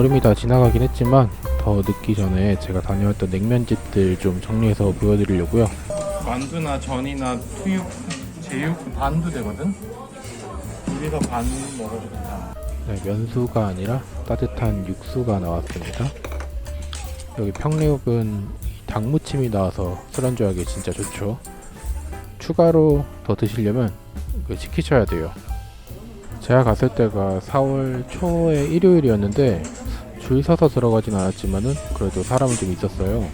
여름이 다 지나가긴 했지만 더 늦기 전에 제가 다녀왔던 냉면집들 좀 정리해서 보여드리려고요. 만두나 전이나 투육, 제육, 반도 되거든? 우리가 반 먹어도 된다. 네, 면수가 아니라 따뜻한 육수가 나왔습니다. 여기 평내옥은 닭무침이 나와서 술안주하기 진짜 좋죠. 추가로 더 드시려면 시키셔야 돼요. 제가 갔을 때가 4월 초의 일요일이었는데 줄 서서 들어가진 않았지만은 그래도 사람은 좀 있었어요.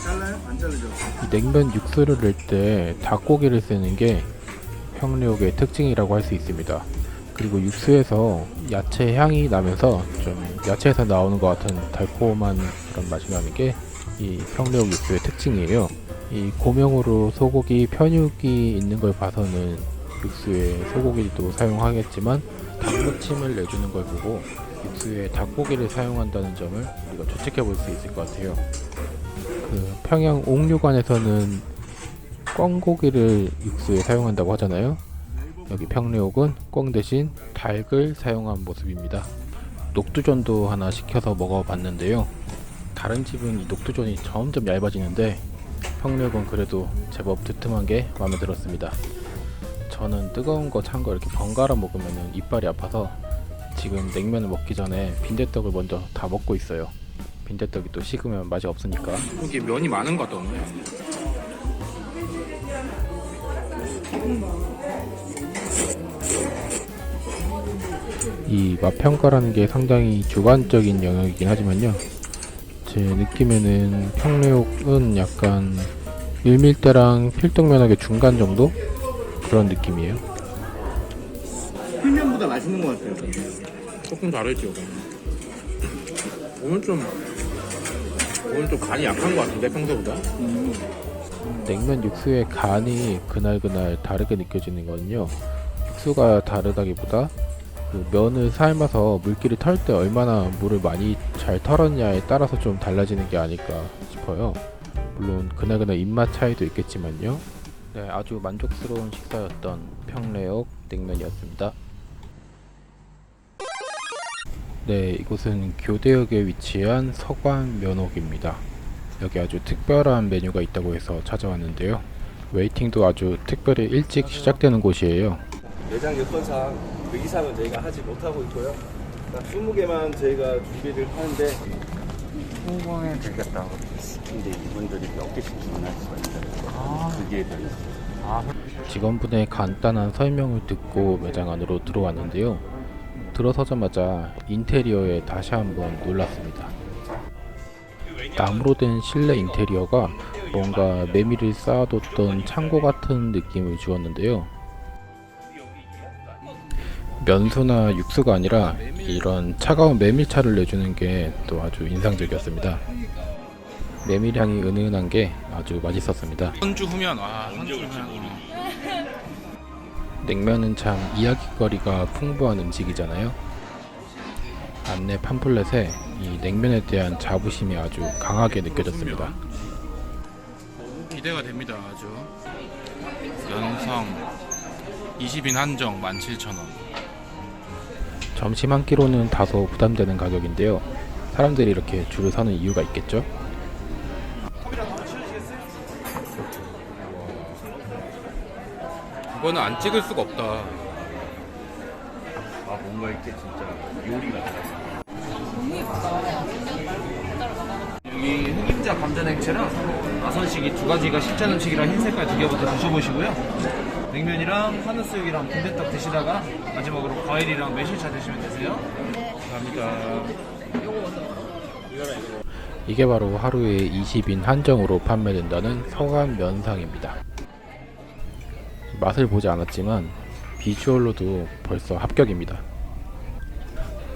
잘라요? 안 자르죠? 이 냉면 육수를 낼 때 닭고기를 쓰는 게 평내옥의 특징이라고 할 수 있습니다. 그리고 육수에서 야채 향이 나면서 좀 야채에서 나오는 것 같은 달콤한 그런 맛이 나는 게 이 평내옥 육수의 특징이에요. 이 고명으로 소고기 편육이 있는 걸 봐서는 육수에 소고기도 사용하겠지만 닭무침을 내주는 걸 보고 육수에 닭고기를 사용한다는 점을 우리가 추측해 볼 수 있을 것 같아요. 그 평양 옥류관에서는 꿩고기를 육수에 사용한다고 하잖아요. 여기 평내옥은 꿩 대신 닭을 사용한 모습입니다. 녹두전도 하나 시켜서 먹어봤는데요. 다른 집은 이 녹두전이 점점 얇아지는데 평내옥은 그래도 제법 두툼한 게 마음에 들었습니다. 저는 뜨거운 거 찬 거 이렇게 번갈아 먹으면 이빨이 아파서 지금 냉면을 먹기 전에 빈대떡을 먼저 다 먹고 있어요. 빈대떡이 또 식으면 맛이 없으니까. 여기 면이 많은 것 같다 오늘. 이 맛평가라는 게 상당히 주관적인 영역이긴 하지만요, 제 느낌에는 평내옥은 약간 밀밀대랑 필떡면하게 중간 정도? 그런 느낌이에요. 필면보다 맛있는 것 같아요. 조금 다르죠. 오늘 좀 간이 약한 것 같은데 평소보다. 냉면 육수의 간이 그날 다르게 느껴지는 거는요, 육수가 다르다기보다 그 면을 삶아서 물기를 털 때 얼마나 물을 많이 잘 털었냐에 따라서 좀 달라지는 게 아닐까 싶어요. 물론 그날 입맛 차이도 있겠지만요. 네, 아주 만족스러운 식사였던 평내옥 냉면이었습니다. 네, 이곳은 교대역에 위치한 서관면옥입니다. 여기 아주 특별한 메뉴가 있다고 해서 찾아왔는데요. 웨이팅도 아주 특별히 일찍 시작되는 곳이에요. 매장 여건상 그 이상은 저희가 하지 못하고 있고요. 20개만 저희가 준비를 하는데 성공에 되겠다. 근데 이분들이 몇 개씩 주문할 수가 있어요. 그게 더 있어요. 직원분의 간단한 설명을 듣고 매장 안으로 들어왔는데요. 들어서자마자 인테리어에 다시 한번 놀랐습니다. 나무로 된 실내 인테리어가 뭔가 메밀을 쌓아뒀던 창고 같은 느낌을 주었는데요. 면수나 육수가 아니라 이런 차가운 메밀차를 내주는 게 또 아주 인상적이었습니다. 메밀향이 은은한 게 아주 맛있었습니다. 선주 후면, 선주 후면. 냉면은 참 이야깃거리가 풍부한 음식이잖아요. 안내 팜플렛에 이 냉면에 대한 자부심이 아주 강하게 느껴졌습니다. 기대가 됩니다. 아주 연성 20인 한정 17,000원. 점심 한 끼로는 다소 부담되는 가격인데요. 사람들이 이렇게 줄을 서는 이유가 있겠죠? 이거는 안 찍을 수가 없다. 뭔가 이렇게 진짜 요리 같아. 여기 흑임자 감자냉채랑 아선식이 두 가지가 실전 음식이랑 흰 색깔 두 개부터 드셔보시고요. 냉면이랑 한우수육이랑 빈대떡 드시다가 마지막으로 과일이랑 매실차 드시면 되세요. 감사합니다. 이게 바로 하루에 20인 한정으로 판매된다는 서간 면상입니다. 맛을 보지 않았지만 비주얼로도 벌써 합격입니다.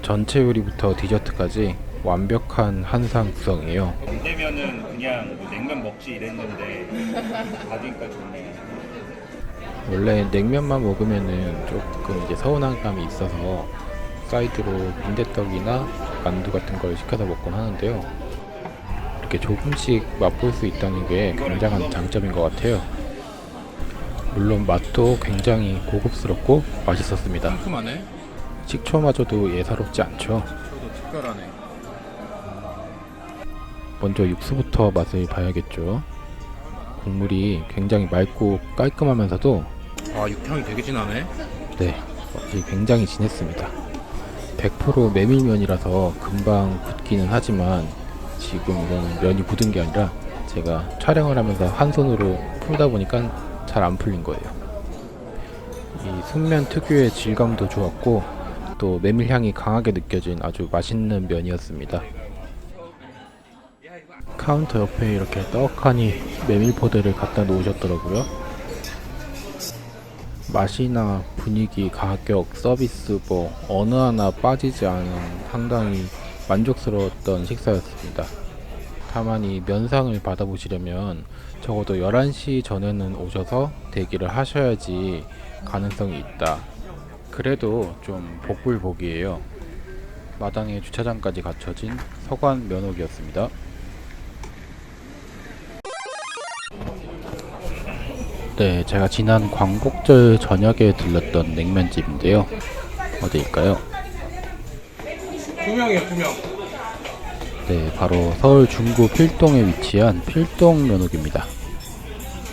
전체 요리부터 디저트까지 완벽한 한상 구성이에요. 냉면은 그냥 뭐 냉면 먹지 이랬는데 받으니까 좋네. 원래 냉면만 먹으면은 조금 이제 서운한 감이 있어서 사이드로 빈대떡이나 만두 같은 걸 시켜서 먹곤 하는데요. 이렇게 조금씩 맛볼 수 있다는 게 굉장한 장점인 것 같아요. 물론 맛도 굉장히 고급스럽고 맛있었습니다. 상큼하네. 식초마저도 예사롭지 않죠. 저도 특별하네. 먼저 육수부터 맛을 봐야겠죠. 국물이 굉장히 맑고 깔끔하면서도 아, 육향이 되게 진하네. 네, 맛이 굉장히 진했습니다. 100% 메밀면이라서 금방 굳기는 하지만 지금 이거는 면이 굳은 게 아니라 제가 촬영을 하면서 한 손으로 풀다 보니까 잘 안 풀린 거예요. 이 순면 특유의 질감도 좋았고 또 메밀향이 강하게 느껴진 아주 맛있는 면이었습니다. 카운터 옆에 이렇게 떡하니 메밀포대를 갖다 놓으셨더라고요. 맛이나 분위기, 가격, 서비스 뭐 어느 하나 빠지지 않은 상당히 만족스러웠던 식사였습니다. 다만 이 면상을 받아보시려면 적어도 11시 전에는 오셔서 대기를 하셔야지 가능성이 있다. 그래도 좀 복불복이에요. 마당에 주차장까지 갖춰진 서관 면옥이었습니다. 네, 제가 지난 광복절 저녁에 들렀던 냉면집인데요. 어디일까요? 투명이에요, 투명. 네, 바로 서울 중구 필동에 위치한 필동면옥입니다.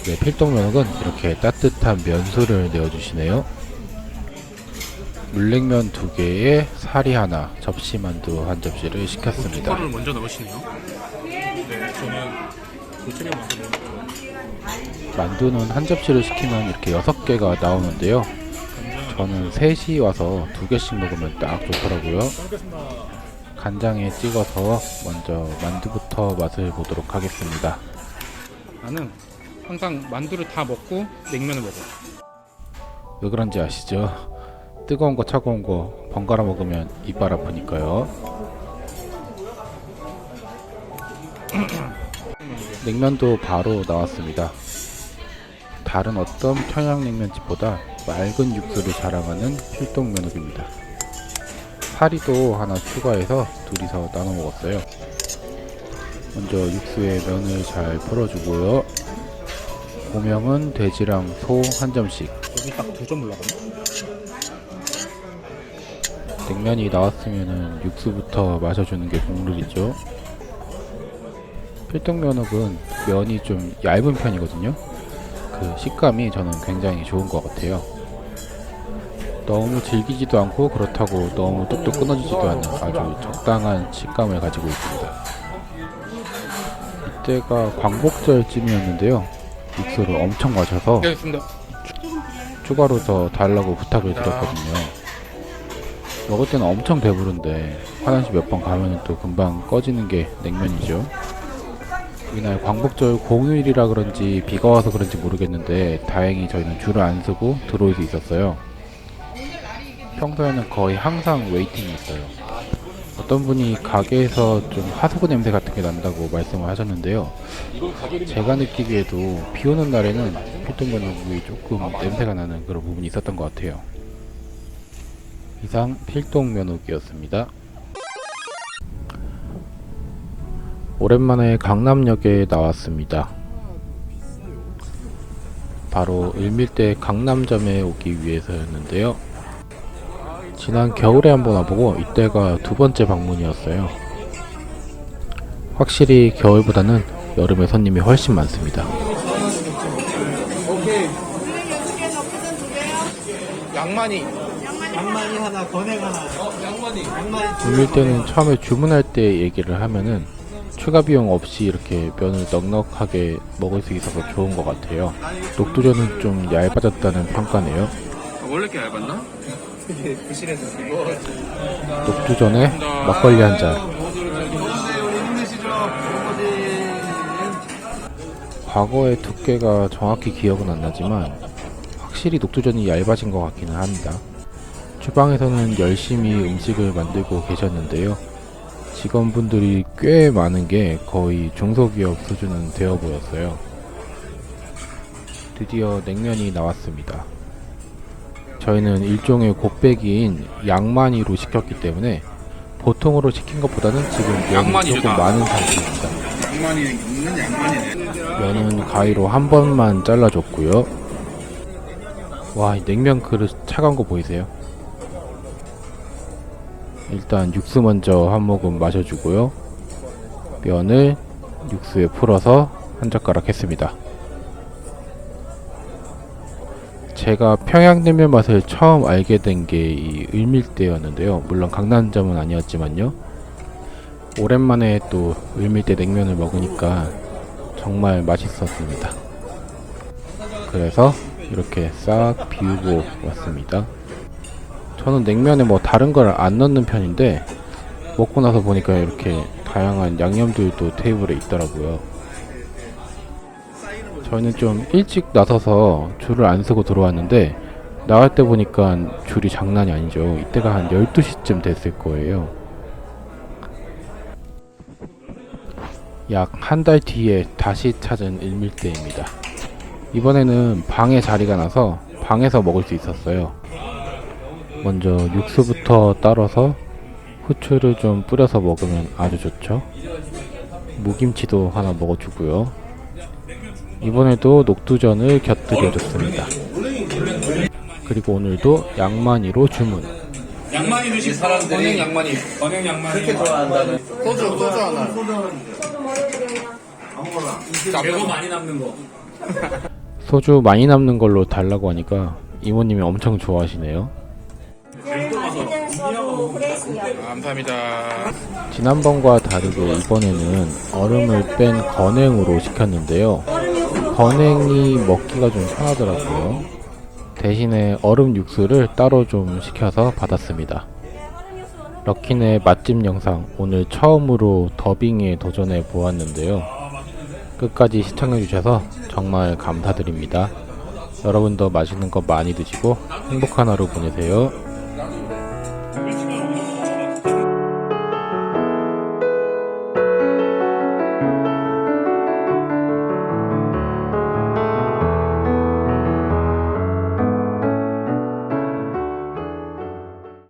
네, 필동면옥은 이렇게 따뜻한 면수를 내어주시네요. 물냉면 2개에 사리 하나, 접시만두 한 접시를 시켰습니다. 국화를 먼저 넣으시네요. 네, 저는 고추를 먼저 넣었고. 만두는 한 접시를 시키면 이렇게 6개가 나오는데요. 저는 3시 와서 2개씩 먹으면 딱 좋더라고요. 간장에 찍어서 먼저 만두부터 맛을 보도록 하겠습니다. 나는 항상 만두를 다 먹고 냉면을 먹어. 왜 그런지 아시죠? 뜨거운 거 차가운 거 번갈아 먹으면 이빨 아프니까요. 냉면도 바로 나왔습니다. 다른 어떤 평양냉면집보다 맑은 육수를 자랑하는 필동면옥입니다. 사리도 하나 추가해서 둘이서 나눠 먹었어요. 먼저 육수에 면을 잘 풀어주고요. 고명은 돼지랑 소 한 점씩. 여기 딱 2점 올라가네. 냉면이 나왔으면 육수부터 마셔주는 게 국룰이죠. 필동면옥은 면이 좀 얇은 편이거든요. 그 식감이 저는 굉장히 좋은 것 같아요. 너무 질기지도 않고 그렇다고 너무 뚝뚝 끊어지지도 않는 아주 적당한 식감을 가지고 있습니다. 이때가 광복절쯤이었는데요. 육수를 엄청 마셔서 알겠습니다. 추가로 더 달라고 부탁을 드렸거든요. 먹을 때는 엄청 배부른데 화장실 몇 번 가면 또 금방 꺼지는 게 냉면이죠. 이날 광복절 공휴일이라 그런지 비가 와서 그런지 모르겠는데 다행히 저희는 줄을 안 서고 들어올 수 있었어요. 평소에는 거의 항상 웨이팅이 있어요. 어떤 분이 가게에서 좀 하수구 냄새 같은 게 난다고 말씀을 하셨는데요. 제가 느끼기에도 비 오는 날에는 필동면옥이 조금 냄새가 나는 그런 부분이 있었던 것 같아요. 이상 필동면옥이었습니다. 오랜만에 강남역에 나왔습니다. 바로 을밀대 강남점에 오기 위해서였는데요. 지난 겨울에 한번 와보고 이때가 2번째 방문이었어요. 확실히 겨울보다는 여름에 손님이 훨씬 많습니다. 양만이. 양만이 하나, 건행 하나. 양만이. 을밀대는 처음에 주문할 때 얘기를 하면은 추가 비용 없이 이렇게 면을 넉넉하게 먹을 수 있어서 좋은 것 같아요. 녹두전은 좀 얇아졌다는 평가네요. 원래 이렇게 얇았나? 녹두전에 막걸리 한 잔. 과거의 두께가 정확히 기억은 안 나지만 확실히 녹두전이 얇아진 것 같기는 합니다. 주방에서는 열심히 음식을 만들고 계셨는데요. 직원분들이 꽤 많은 게 거의 중소기업 수준은 되어 보였어요. 드디어 냉면이 나왔습니다. 저희는 일종의 곱빼기인 양만이로 시켰기 때문에 보통으로 시킨 것보다는 지금 면이 양만이죠, 조금 다. 많은 상태입니다. 양만이 있는 양만이네. 면은 가위로 한 번만 잘라줬고요. 와, 이 냉면 그릇 차가운 거 보이세요? 일단 육수 먼저 한 모금 마셔주고요. 면을 육수에 풀어서 한 젓가락 했습니다. 제가 평양냉면 맛을 처음 알게 된 게 이 을밀대였는데요. 물론 강남점은 아니었지만요. 오랜만에 또 을밀대 냉면을 먹으니까 정말 맛있었습니다. 그래서 이렇게 싹 비우고 왔습니다. 저는 냉면에 뭐 다른 걸 안 넣는 편인데 먹고 나서 보니까 이렇게 다양한 양념들도 테이블에 있더라고요. 저희는 좀 일찍 나서서 줄을 안 서고 들어왔는데 나갈 때 보니까 줄이 장난이 아니죠. 이때가 한 12시쯤 됐을 거예요. 약 한 달 뒤에 다시 찾은 을밀대입니다. 이번에는 방에 자리가 나서 방에서 먹을 수 있었어요. 먼저 육수부터 따라서 후추를 좀 뿌려서 먹으면 아주 좋죠. 무김치도 하나 먹어주고요. 이번에도 녹두전을 곁들여줬습니다. 그리고 오늘도 양만이로 주문. 양만이 드신 사람들이 번영 양만이 그렇게 좋아한다는 소주 하나 매우 많이 남는 거 소주 많이 남는 걸로 달라고 하니까 이모님이 엄청 좋아하시네요. 감사합니다. 지난번과 다르게 이번에는 얼음을 뺀 건행으로 시켰는데요. 건행이 먹기가 좀 편하더라고요. 대신에 얼음 육수를 따로 좀 시켜서 받았습니다. 럭키네 맛집 영상 오늘 처음으로 더빙에 도전해 보았는데요. 끝까지 시청해주셔서 정말 감사드립니다. 여러분도 맛있는 거 많이 드시고 행복한 하루 보내세요.